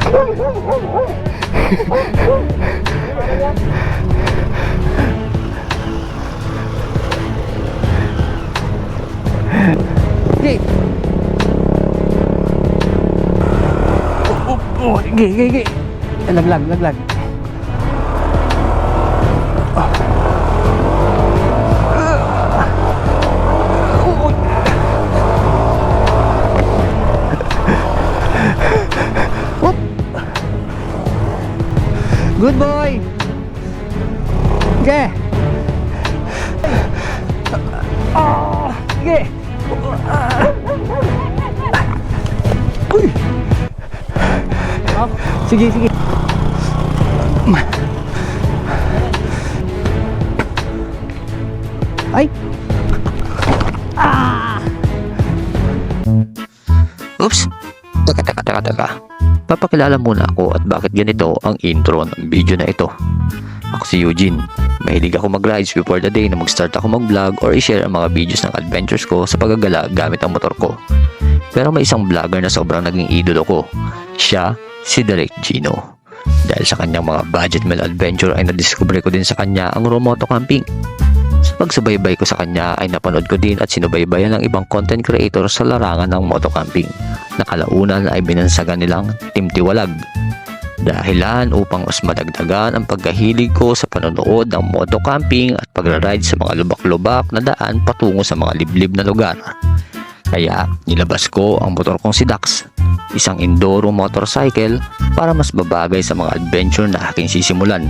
Okay. Okay. Laglag. Good boy. Okay. Okay. Uy. Sige. Ay. Oops. Teka. Papakilala muna ako at bakit ganito ang intro ng video na ito. Ako si Eugene. Mahilig ako mag-rides before the day na mag-start ako mag-vlog or i-share ang mga videos ng adventures ko sa paggagala gamit ang motor ko. Pero may isang vlogger na sobrang naging idolo ko. Siya, si Derek Gino. Dahil sa kanyang mga budget meal adventure ay nadiscover ko din sa kanya ang Romoto Camping. Sa pagsubaybay ko sa kanya ay napanood ko din at sinubaybayan ng ibang content creator sa larangan ng moto camping na kalaunan ay binansagan nilang Team Tiwalag. Dahilan upang mas madagdagan ang pagkahilig ko sa panonood ng moto camping at pagra-ride sa mga lubak-lubak na daan patungo sa mga liblib na lugar. Kaya nilabas ko ang motor kong si Dax, isang enduro motorcycle para mas babagay sa mga adventure na aking sisimulan.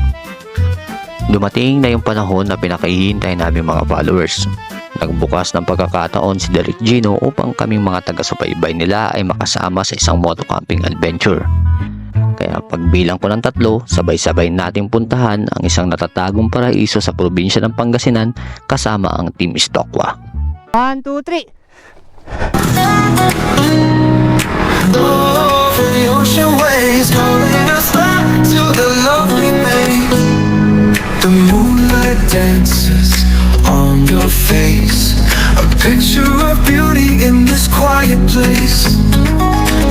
Dumating na yung panahon na pinakahihintay namin mga followers. Nagbukas ng pagkakataon si Derek Gino upang kaming mga taga-subaybay nila ay makasama sa isang moto camping adventure. Kaya pagbilang ko ng 3, sabay-sabay nating puntahan ang isang natatagong paraiso sa probinsya ng Pangasinan kasama ang Team Stokwa. 1, 2, 3. Over the ocean waves, calling us back to the love we made. The moonlight dances on your face, a picture of beauty in this quiet place.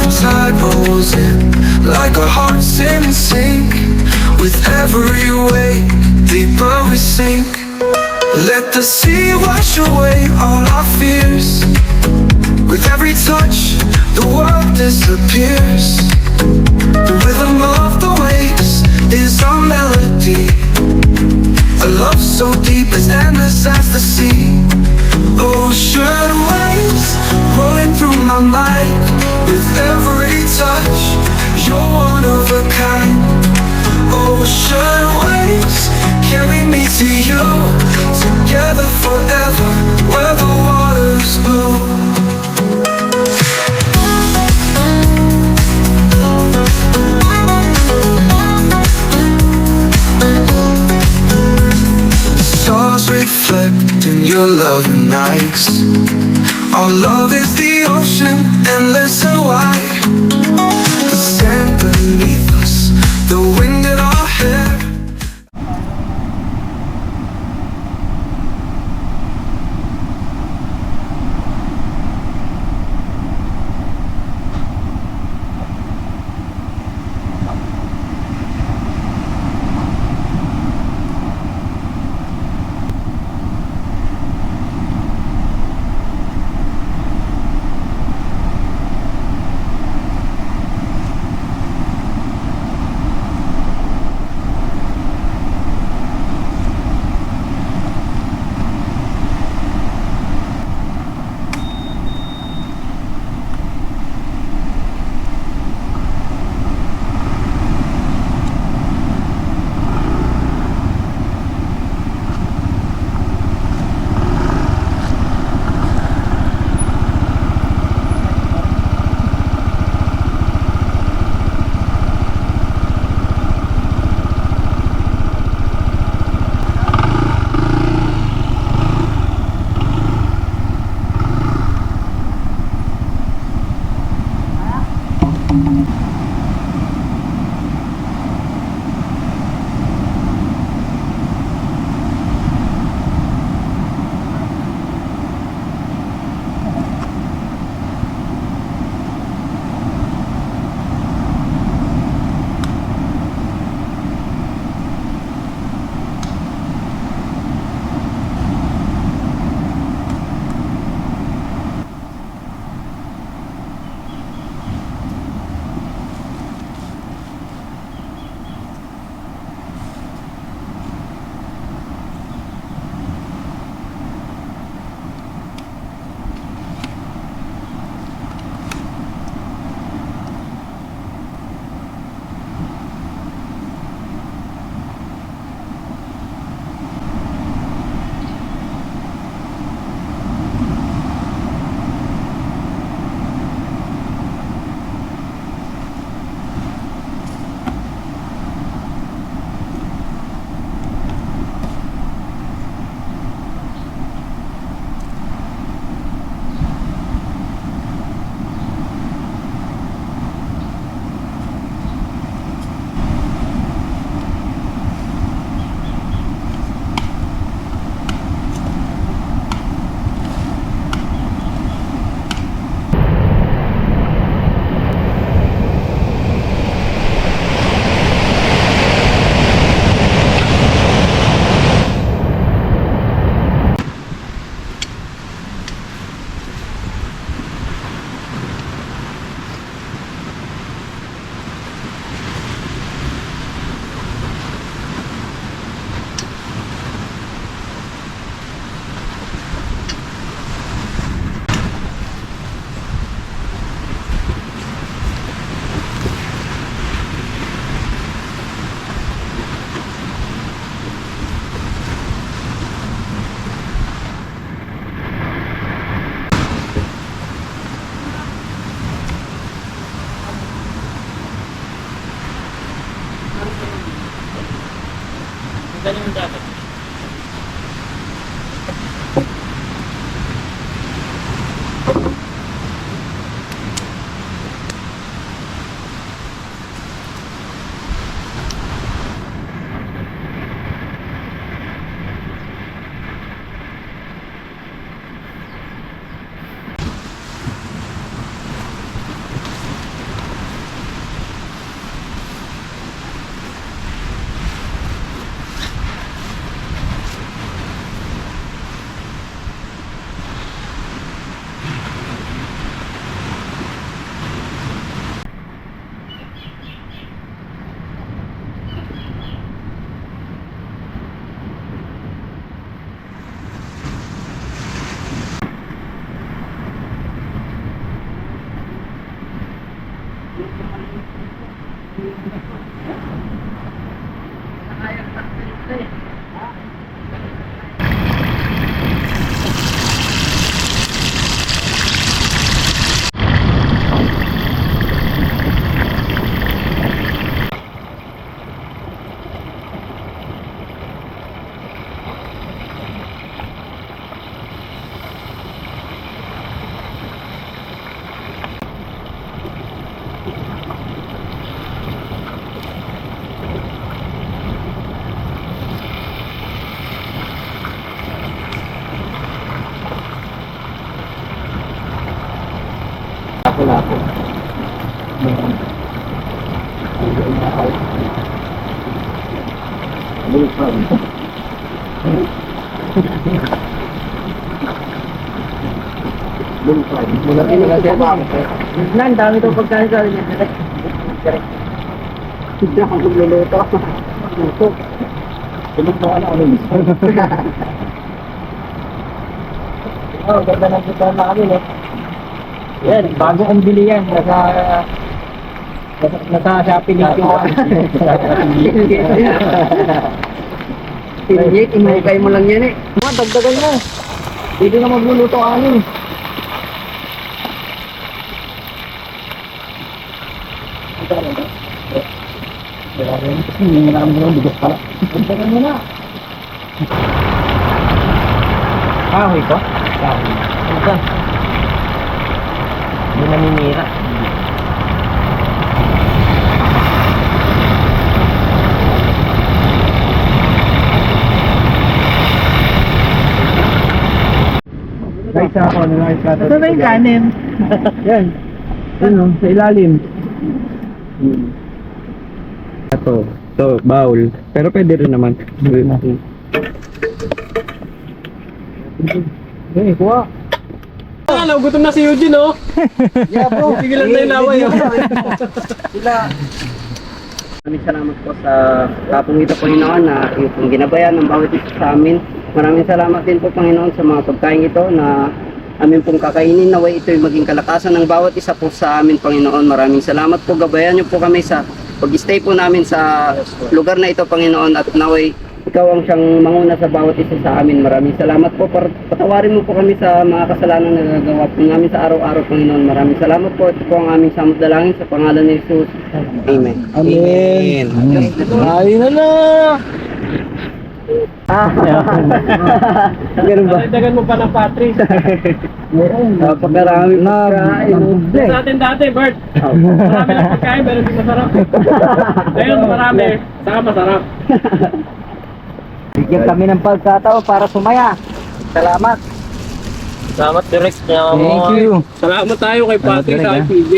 The tide rolls in like our hearts in sync. With every wave, deeper we sink. Let the sea wash away all our fears. With every touch, the world disappears. The rhythm of the waves is our melody. A love so deep as endless as the sea. Ocean waves rolling through my mind. With every touch, you're one of a kind. Ocean waves carry me to you. Together forever, where the waters blue. Reflect in your love and nights. Our love is the ocean, endless and wide. The sand beneath us, the wind in our hair. Nan, dami itong pagkain sa akin. Hindi ako magluluto. Luto. Tulog mo ano yun. Oh, ganda ng kita namin eh. Yan, bago kong bili yan. Nasa Shopee link ko. Pinjik, imukay mo lang yan eh. Dagdagan mo. Hindi na magluluto amin. Dagdagan mo na. Kahoy ko? Kahoy. Ano ka? Hindi naninira. Guys, ako na lang ito. Ito na yung kanin. Yan. Yan o, sa ilalim. Ito, bowl. Pero pwede rin naman. Eh, kuha. Gutom na si Eugene, oh. Yeah, bro. Tigilan na yung laway, oh. Maraming salamat po sa tapong ito, Panginoon, na yung ginabayan ng bawat isa sa amin. Maraming salamat din po, Panginoon, sa mga pagkain ito na amin pong kakainin. Naway ito'y maging kalakasan ng bawat isa po sa amin, Panginoon. Maraming salamat po. Gabayan niyo po kami sa pag-stay po namin sa lugar na ito, Panginoon. At naway ikaw ang siyang manguna sa bawat isa sa amin. Maraming salamat po. Patawarin mo po kami sa mga kasalanan na nagagawa po namin sa araw-araw, Panginoon. Maraming salamat po. Ito po ang aming samot dalangin sa pangalan ni Jesus. Amen. Amen. Ayun na na. Ganun ba? Dagdagan mo pa ng Patrick. Napakarami pagkain. Sa atin dati, Bert. Marami ng pagkain, pero hindi masarap. Ngayon, marami. Saka masarap. Bigyan kami ng pagkatao para sumaya. Salamat. Salamat, Direk. Thank you. Salamat tayo kay Patrick Direk, sa PJ.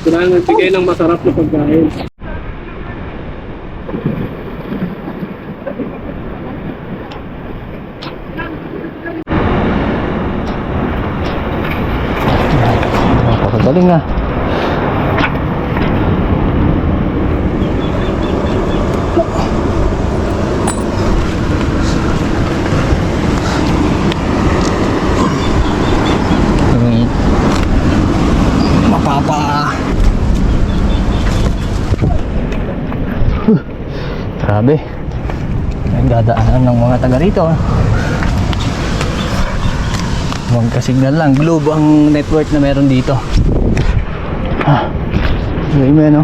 Kailangan nagbigay ng masarap na pagkain. Napakagaling ah. Mapapa. Grabe. Nagdadaanan ng mga taga rito. Huwag ka-signal lang. Globe ang network na meron dito. Gawin mo yan, no?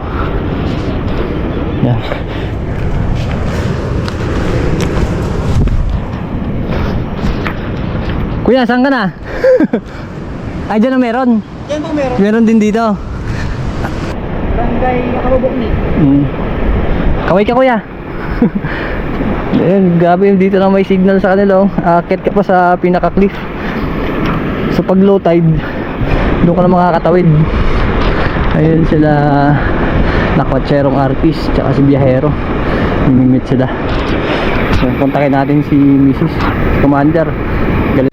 Yan. Kuya, saan ka na? Ay, dyan na meron. Yan po meron. Meron din dito. Barangay Kabubok ni. Kaway ka kuya. Ayun, grabe dito na may signal sa kanila. Oh. Aakyat ka pa sa pinaka-cliff. So pag low tide, doon ka na makakatawid. Ayun sila nakwatserong artist tsaka si biyahero. Mimimit sila. So kontakin natin si Mrs. Commander. Galit.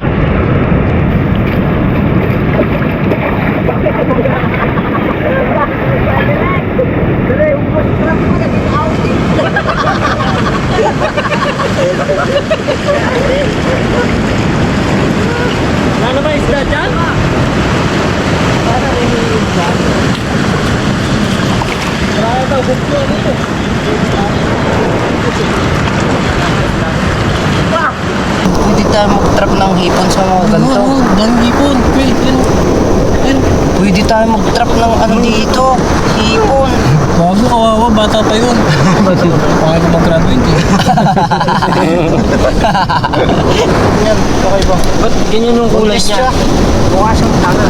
Wala na ba isda dyan? Marami daw bukyo dito. Pwede tayo mag-trap ng hipon sa mga ganito. Dang hipon. Wait, Pwede tayo mag-trap ng ano dito. Hipon. Bago kawawa, bata pa yun. Baka na mag-graduate eh. Yan, okay ba? Ba't ganyan yung kulay niya? Mukha siyang tanga.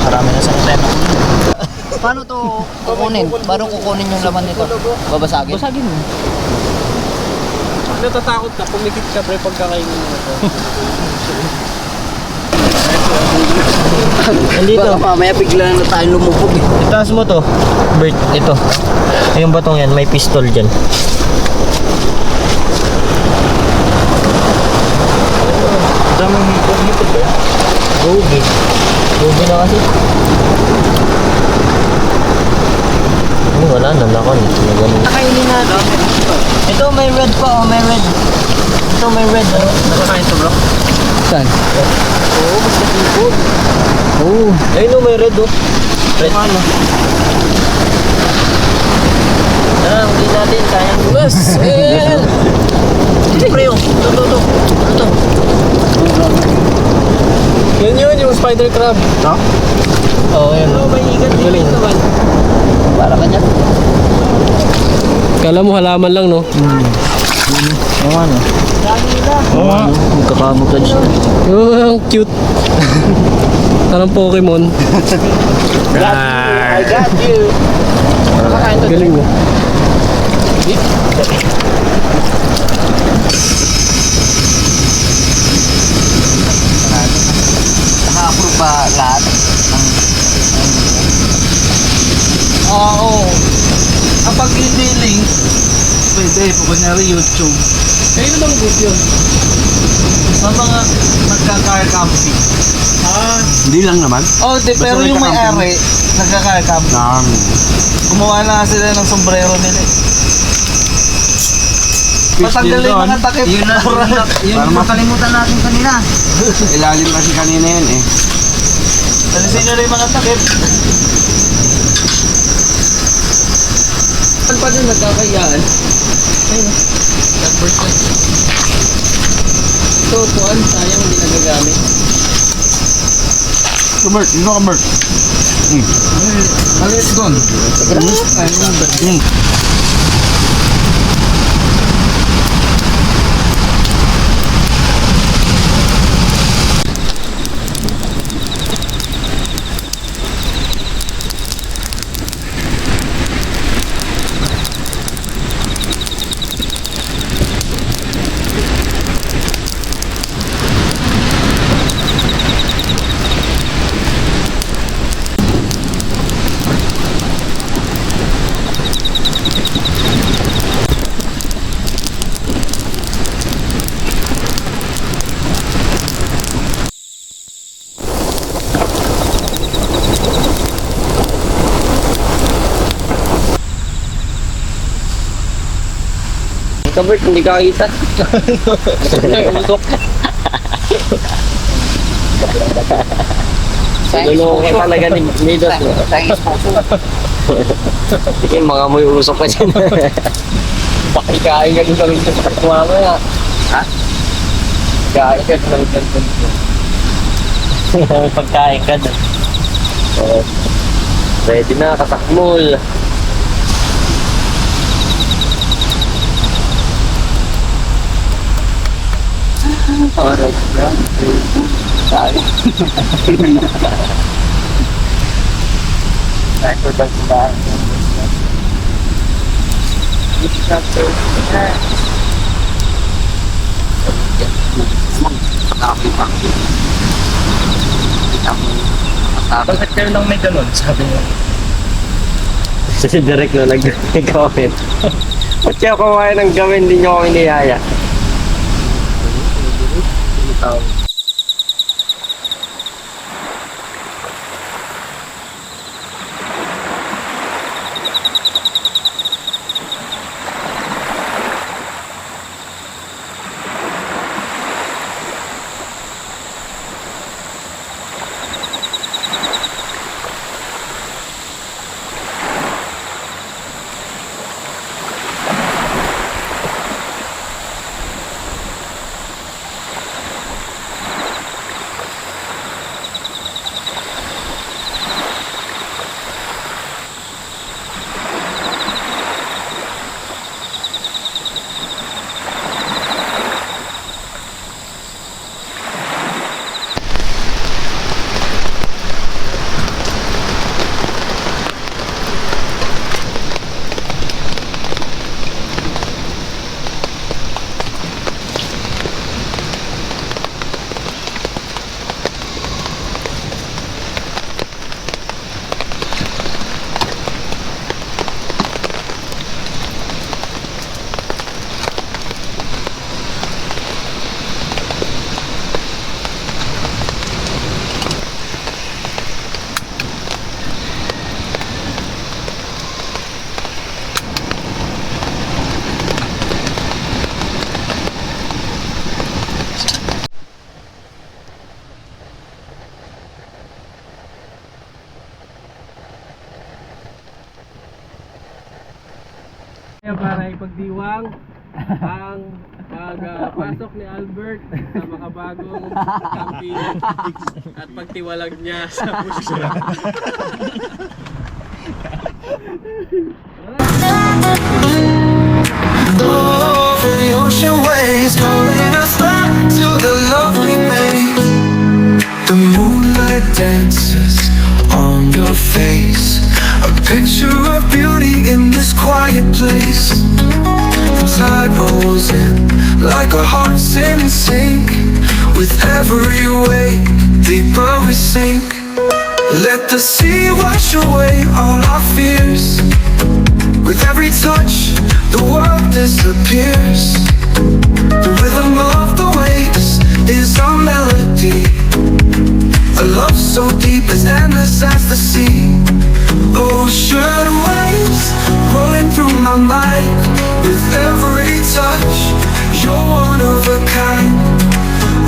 Marami na sa tema. Paano to kukunin? Paano kukunin yung laman nito? Babasagin? Basagin mo. Natatakot ka, pumikit ka pre pagkakainin mo ito. Nandito. Baka mamaya bigla na tayo lumubog eh. Itaas mo to, Bert, ito. Yung batong yan, may pistol dyan. Damang hipon ba? Ruby. Ruby na kasi. Wala na, lakon. Nakainin natin. Ito may red pa oh, may red. Ito may red oh. Nakakain to bro? Saan? Oo, basta hipon. Oo. Ayun o, may red oh. Red. Ano? Hindi natin, sayang. Yes! Ito pre oh. Ito. Ito. Yan yun, yung spider crab. Ito? Oo, yan. May igat din naman. Para ka dyan. Kala mo halaman lang no? Oo ano. Oo nga. Magkakamukage na. Oh, ang cute. Parang Pokemon. I got you. Galing mo. Naka-approve ba lahat? Oo. Kapag hindi link, pwede. Kunyari YouTube. Kaya bang good yun? Sa mga nagka-car camping. Hindi lang naman. Oh, pero yung may-ari, nagka-car camping. Gumawa na sila ng sombrero nila. Patanggalin yung mga takip. Yun yung makalimutan natin kanina. Ilalim kasi kanina yan eh. Alisin nyo rin yung mga takip. Saan pa din nagkakayaan? Ayun. Nag-bird ko. Ito, puan. Sayang hindi nagagamit. Kumert, hindi ka Mert. Alis doon. Kabert, hindi ka kita. Usok. Niloko ka talaga ni Midos. Sige, mga may usok ka dyan. Pakikain ka dun sa rin sa pagkuha mo ya. Ha? Kain ka dun sa rin. Pagkain ka dun. So, ready na, kasakmol. Alright, yeah. Sorry. Sorry for that. Bakit kayo lang may ganun? Sabi niyo. Si Derek na nag-comment. Ba't kayo kumain ng gawin, hindi nyo ako iniyaya? Para ipagdiwang ang pagpasok ni Albert sa makabagong camping at pagtiwalag niya sa puso. Over the ocean waves, calling us back to the love we made. The moonlight dances on your face, a picture of beauty in this quiet place. The tide rolls in like our hearts in sync. With every wave, deeper we sink. Let the sea wash away all our fears. With every touch, the world disappears. The rhythm of the waves is our melody. A love so deep as endless as the sea. Ocean waves rolling through my mind. With every touch, you're one of a kind.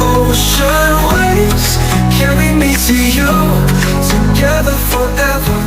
Ocean waves carry me to you, together forever.